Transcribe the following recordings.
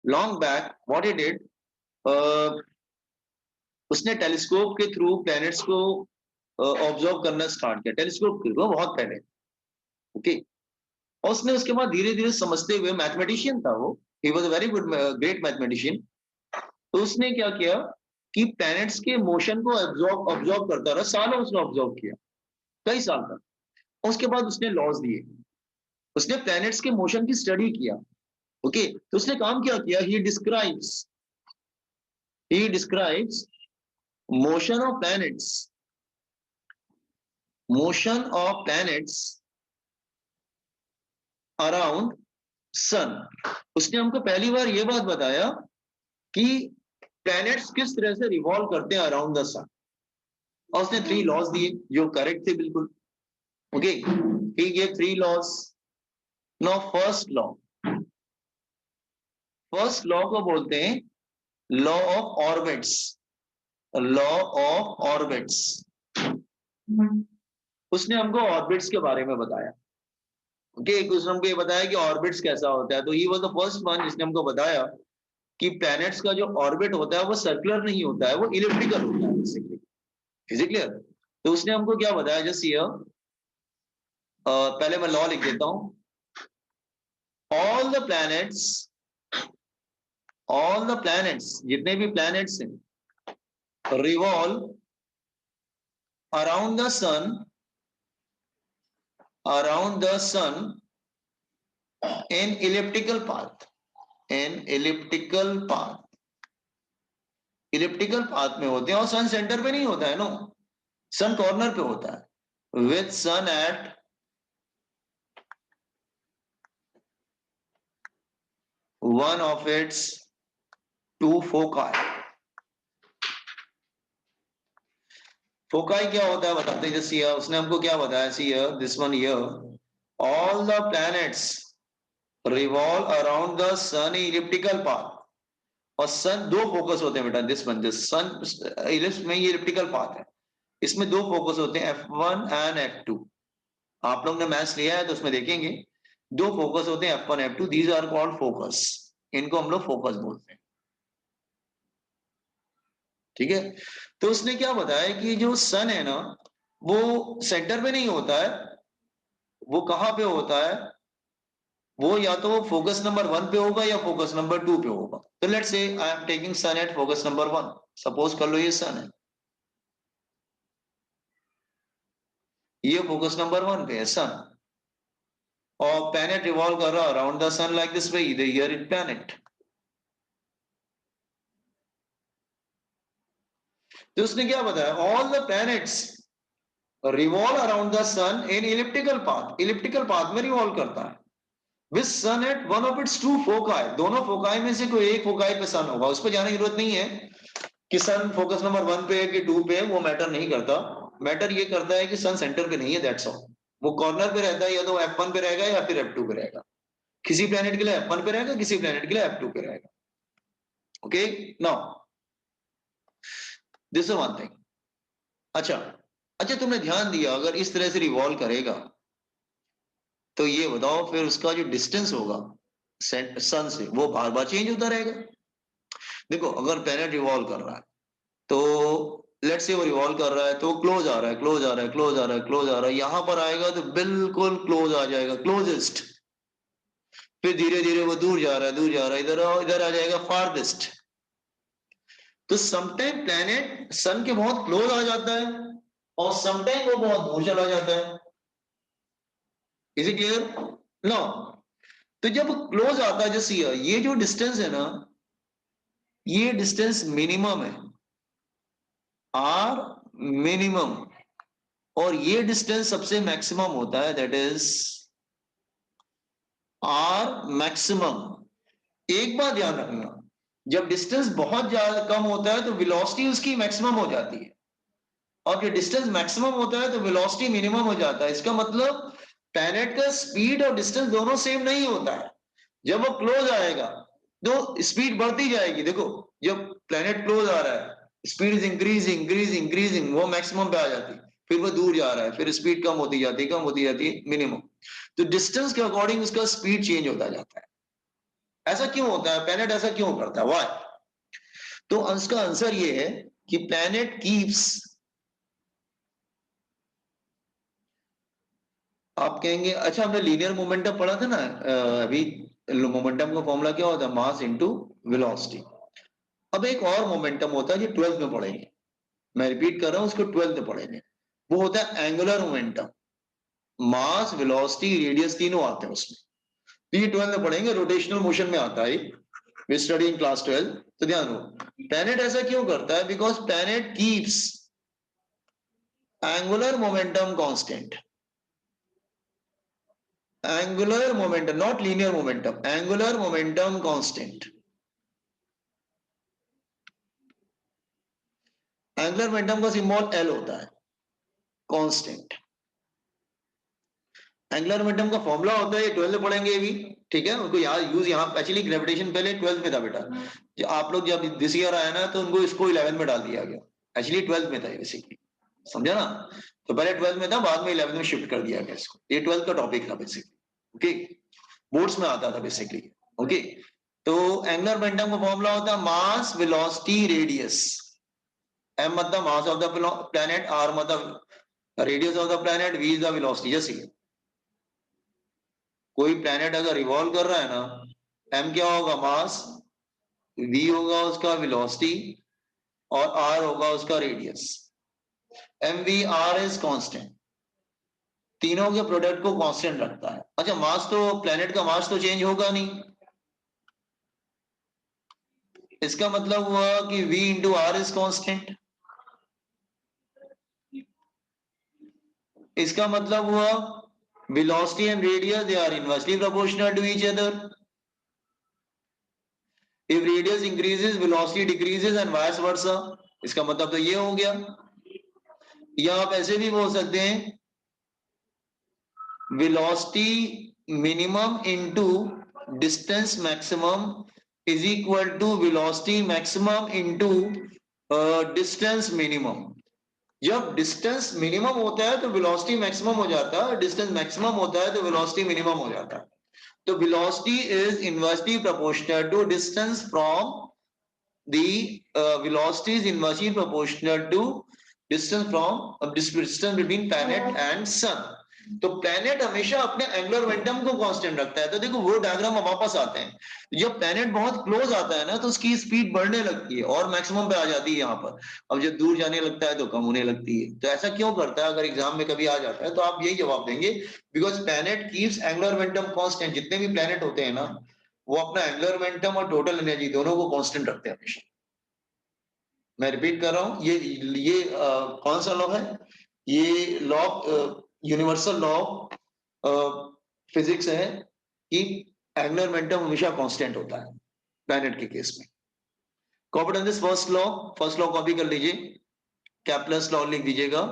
Long back what he did, उसने telescope के through planets को ऑब्जर्व करना स्टार्ट किया, टेलीस्कोप के थ्रू बहुत पहले। ओके, और उसने उसके बाद धीरे धीरे समझते हुए, मैथमेटिशियन था वो, he was a very good great mathematician. तो उसने क्या किया कि प्लैनेट्स के मोशन को ऑब्जर्व ऑब्जर्व करता रहा, सालों उसने ऑब्जर्व किया, कई साल तक। उसके बाद उसने लॉज दिए, उसने प्लैनेट्स के मोशन की स्टडी किया। ओके, तो उसने काम क्या किया, he describes motion of planets, motion of planets around sun. उसने हमको पहली बार ये बात बताया कि प्लैनेट्स किस तरह से रिवॉल्व करते हैं अराउंड द सन, और उसने 3 लॉज दिए जो करेक्ट थे बिल्कुल। Okay, he gave 3 laws. Now first law को बोलते हैं law of orbits, law of orbits. उसने हमको ऑर्बिट्स के बारे में बताया। ओके, उसने हमको ये बताया कि ऑर्बिट्स कैसा होता है। तो he was the first one जिसने हमको बताया कि प्लैनेट्स का जो ऑर्बिट होता है वो सर्कुलर नहीं होता है, वो इलिप्टिकल होता है बेसिकली। Is it clear? तो उसने हमको क्या बताया, जस्ट हियर, पहले मैं लॉ लिख देता हूं। ऑल द प्लैनेट्स, जितने भी प्लैनेट्स हैं, revolve around the sun, in elliptical path, elliptical path में होते हैं, और सन सेंटर पे नहीं होता है, नो, सन कॉर्नर पे होता है, with sun at one of its 2 foci. Foci क्या होता है बताते हैं, जैसे उसने हमको क्या बताया, see this one here, all the planets revolve around the sun elliptical path. और सन 2 फोकस होते हैं बेटा, दिस सन इलिप्स में ये इलिप्टिकल पाथ है, इसमें 2 फोकस होते हैं, F1 एंड F2। आप लोग ने मैथ्स लिया है तो उसमें देखेंगे 2 फोकस होते हैं, F1 F2, these are called focus, इनको हम लोग फोकस बोलते हैं। ठीक है, तो उसने क्या बताया कि जो सन है ना, वो सेंटर पे नहीं होता है, वो कहां पे होता है, वो या तो फोकस नंबर 1 पे होगा या फोकस नंबर 2 पे होगा। तो let's say I am taking sun at focus number 1, suppose कर लो ये सन है, ये फोकस नंबर 1 पे है सन, और प्लैनेट रिवॉल्व कर रहा around the sun like this way, here in planet. तो उसने क्या बताया, all the planets revolve around the sun in elliptical path, elliptical path में रिवॉल्व करता है, with sun at one of its 2 foci, दोनों फोकाई में से कोई एक फोकाई पे सन होगा। उस पर जाने की जरूरत नहीं है कि सन फोकस नंबर 1 पे है कि 2 पे है, वो मैटर नहीं करता। मैटर ये करता है कि सन सेंटर पे नहीं है, दैट्स ऑल। वो कॉर्नर पे रहता है, या तो F1 पे रहेगा या फिर F2 पे रहेगा। किसी प्लैनेट के लिए F1 पे रहेगा, किसी प्लैनेट के लिए F2 पे रहेगा। Okay, now this is one thing. अच्छा, तुमने ध्यान दिया, अगर इस तरह से रिवॉल्व करेगा तो ये बताओ फिर उसका जो डिस्टेंस होगा सन से, वो बार बार चेंज होता रहेगा। देखो, अगर प्लैनेट रिवॉल्व कर रहा है तो लेट्स से वो रिवॉल्व कर रहा है तो क्लोज आ रहा है, क्लोज आ रहा है, क्लोज आ रहा है, क्लोज आ रहा है, यहां पर आएगा तो बिल्कुल क्लोज आ जाएगा, क्लोजेस्ट। फिर धीरे धीरे वो दूर जा रहा है, दूर जा रहा है, इधर आ जाएगा फारदेस्ट। तो समटाइम प्लैनेट सन के बहुत क्लोज आ जाता है और समटाइम वो बहुत दूर चला जाता है। Is it clear? नो, तो जब क्लोज आता है, जैसे ये जो डिस्टेंस है ना, ये डिस्टेंस मिनिमम है, आर मिनिमम, और ये डिस्टेंस सबसे मैक्सिमम होता है, दैट इज आर मैक्सिमम। एक बात ध्यान रखना, जब डिस्टेंस बहुत ज्यादा कम होता है तो वेलोसिटी उसकी मैक्सिमम हो जाती है, और जब डिस्टेंस मैक्सिमम होता है तो वेलोसिटी मिनिमम हो जाता है। इसका मतलब प्लैनेट का स्पीड और डिस्टेंस दोनों सेम नहीं होता है। जब वो क्लोज आएगा तो स्पीड बढ़ती जाएगी। देखो, जब प्लैनेट क्लोज आ रहा है speed is increasing increasing increasing, वो मैक्सिमम पे आ जाती है, फिर वो दूर जा रहा है, फिर स्पीड कम होती जाती है, कम होती जाती है, मिनिमम। तो डिस्टेंस के अकॉर्डिंग उसका स्पीड चेंज होता जाता है। ऐसा क्यों होता है? प्लैनेट ऐसा क्यों करता है? व्हाई? तो इसका आंसर ये है कि प्लैनेट कीप्स, आप कहेंगे अच्छा हमने लीनियर मोमेंटम पढ़ा था ना अभी, मोमेंटम का फॉर्मूला क्या होता है? Mass into velocity. अब एक और मोमेंटम होता है जो 12th में पढ़ेंगे, मैं रिपीट कर रहा हूं, उसको 12th में पढ़ेंगे। वो होता है एंगुलर मोमेंटम। मास, वेलोसिटी, रेडियस तीनों आते हैं उसमें। तो ये 12 में पढ़ेंगे, रोटेशनल मोशन में आता है, वी स्टडी इन क्लास 12। तो ध्यान रखो, प्लैनेट ऐसा क्यों करता है? Because planet keeps angular momentum constant. Angular momentum, not linear momentum, angular momentum constant. Angular momentum का सिंबल एल होता है, कांस्टेंट। एंगुलर मोमेंटम का फॉर्मूला होता है, ये 12 में पढ़ेंगे ये भी, ठीक है? उनको याद यूज यहाँ एक्चुअली ग्रेविटेशन पहले 12th में था बेटा। जो आप लोग जब दिस ईयर आया ना तो उनको इसको 11 में डाल दिया गया, एक्चुअली 12th में था ये बेसिकली, समझा ना? तो पहले 12th में था, बाद में 11th में शिफ्ट कर दिया गया इसको। ये 12th का टॉपिक था बेसिकली, ओके? बोर्ड्स में आता था बेसिकली, ओके? तो एंगुलर मोमेंटम का फॉर्मूला होता है मास, वेलोसिटी, रेडियस। एम मतलब mass of the planet, R मतलब radius of the planet, V is the velocity. जैसे कोई प्लैनेट अगर रिवॉल्व कर रहा है ना, एम क्या होगा? मास, वी होगा उसका वेलोसिटी, और आर होगा उसका radius. M V R is constant, तीनों के प्रोडक्ट को कांस्टेंट रखता है। अच्छा, मास तो प्लैनेट का मास तो चेंज होगा नहीं, इसका मतलब हुआ कि v into R is constant. इसका मतलब हुआ velocity and radius they are inversely proportional to each other. If radius increases velocity decreases and vice versa। इसका मतलब तो ये हो गया। या आप ऐसे भी बोल सकते हैं velocity minimum into distance maximum is equal to velocity maximum into distance minimum। जब डिस्टेंस मिनिमम होता है तो वेलोसिटी मैक्सिमम हो जाता है, डिस्टेंस मैक्सिमम होता है तो वेलोसिटी मिनिमम हो जाता है। तो velocity is inversely proportional to distance from the, velocity is inversely proportional to distance from, distance between planet and sun. तो प्लैनेट हमेशा अपने एंगुलर मोमेंटम को कांस्टेंट रखता है। तो देखो वो डायग्राम अब वापस आते हैं, जब प्लैनेट बहुत क्लोज आता है ना तो उसकी स्पीड बढ़ने लगती है और मैक्सिमम पे आ जाती है यहाँ पर। अब जब दूर जाने लगता है तो कम होने लगती है। तो ऐसा क्यों करता है? अगर एग्जाम में कभी आ जाता है तो आप यही जवाब देंगे, because planet keeps angular momentum constant. जितने भी प्लैनेट होते हैं ना, वो अपना एंगुलर मोमेंटम और टोटल एनर्जी दोनों को कांस्टेंट रखते हैं हमेशा। मैं रिपीट कर रहा हूं, ये कौन सा लॉ है? ये लॉ यूनिवर्सल लॉ फिजिक्स है कि एंगुलर मोमेंटम हमेशा कांस्टेंट होता है प्लैनेट के केस में। Copy done this first law, first law copy कर लीजिए, कैप्लर्स लॉ लिख दीजिएगा।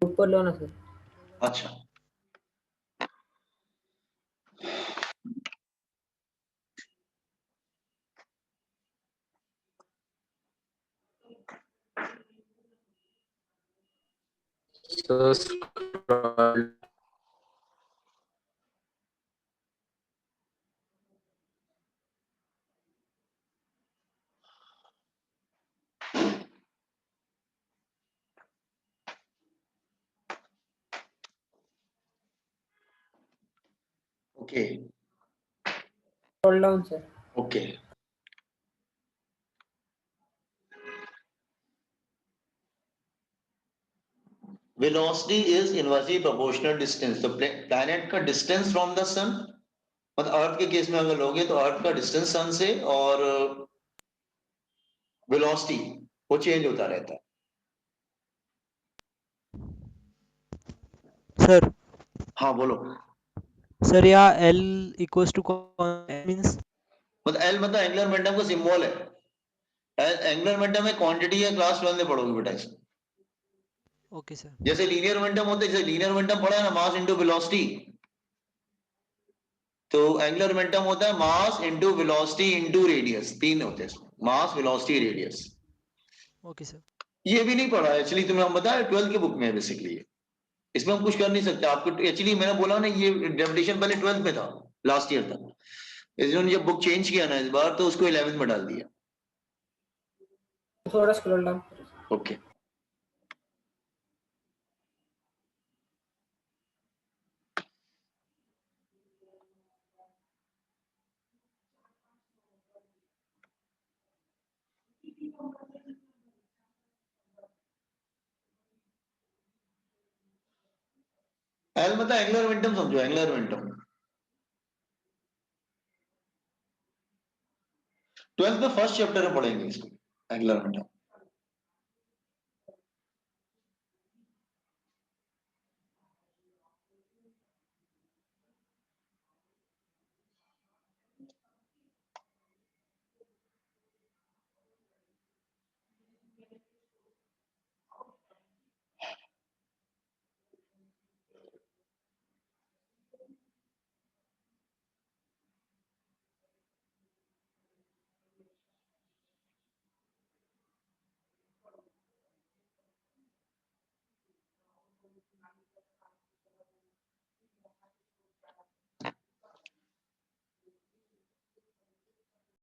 ऊपर लो ना सर। अच्छा, So scroll okay Scroll down, sir. Okay velocity is inversely proportional distance, तो प्लैनेट का डिस्टेंस फ्रॉम द सन, मतलब अर्थ के केस में अगर लोगे तो अर्थ का डिस्टेंस सन से और वेलोसिटी वो चेंज होता रहता है। सर हाँ बोलो। सर यहाँ एल इक्वल्स टू मीन्स मतलब एल मतलब एंगुलर मोमेंटम का सिंबल है। एंगुलर मोमेंटम में क्वांटिटी है, क्लास 12 में पढ़ोगे बेटा इसको। Okay sir. जैसे लीनियर मोमेंटम होता है, जैसे लीनियर मोमेंटम पढ़ा है ना, मास इनटू वेलोसिटी, तो एंगुलर मोमेंटम होता है mass into velocity into radius, तीन होते हैं इसमें, मास वेलोसिटी रेडियस। Okay sir. ये भी नहीं पढ़ा एक्चुअली, तुम्हें हम बताया 12th की बुक में बेसिकली। इसमें हम कुछ कर नहीं सकते आपको, एक्चुअली मैंने बोला ना ये डेफिनेशन पहले 12th में था लास्ट ईयर तक, इन्होंने जब बुक चेंज किया ना इस बार तो उसको 11th में डाल दिया। थोड़ा scroll down. ओके एल मतलब एंगुलर मोमेंटम, समझो एंगुलर मोमेंटम। 12th में फर्स्ट चैप्टर में पढ़ेंगे इसको, एंगुलर मोमेंटम।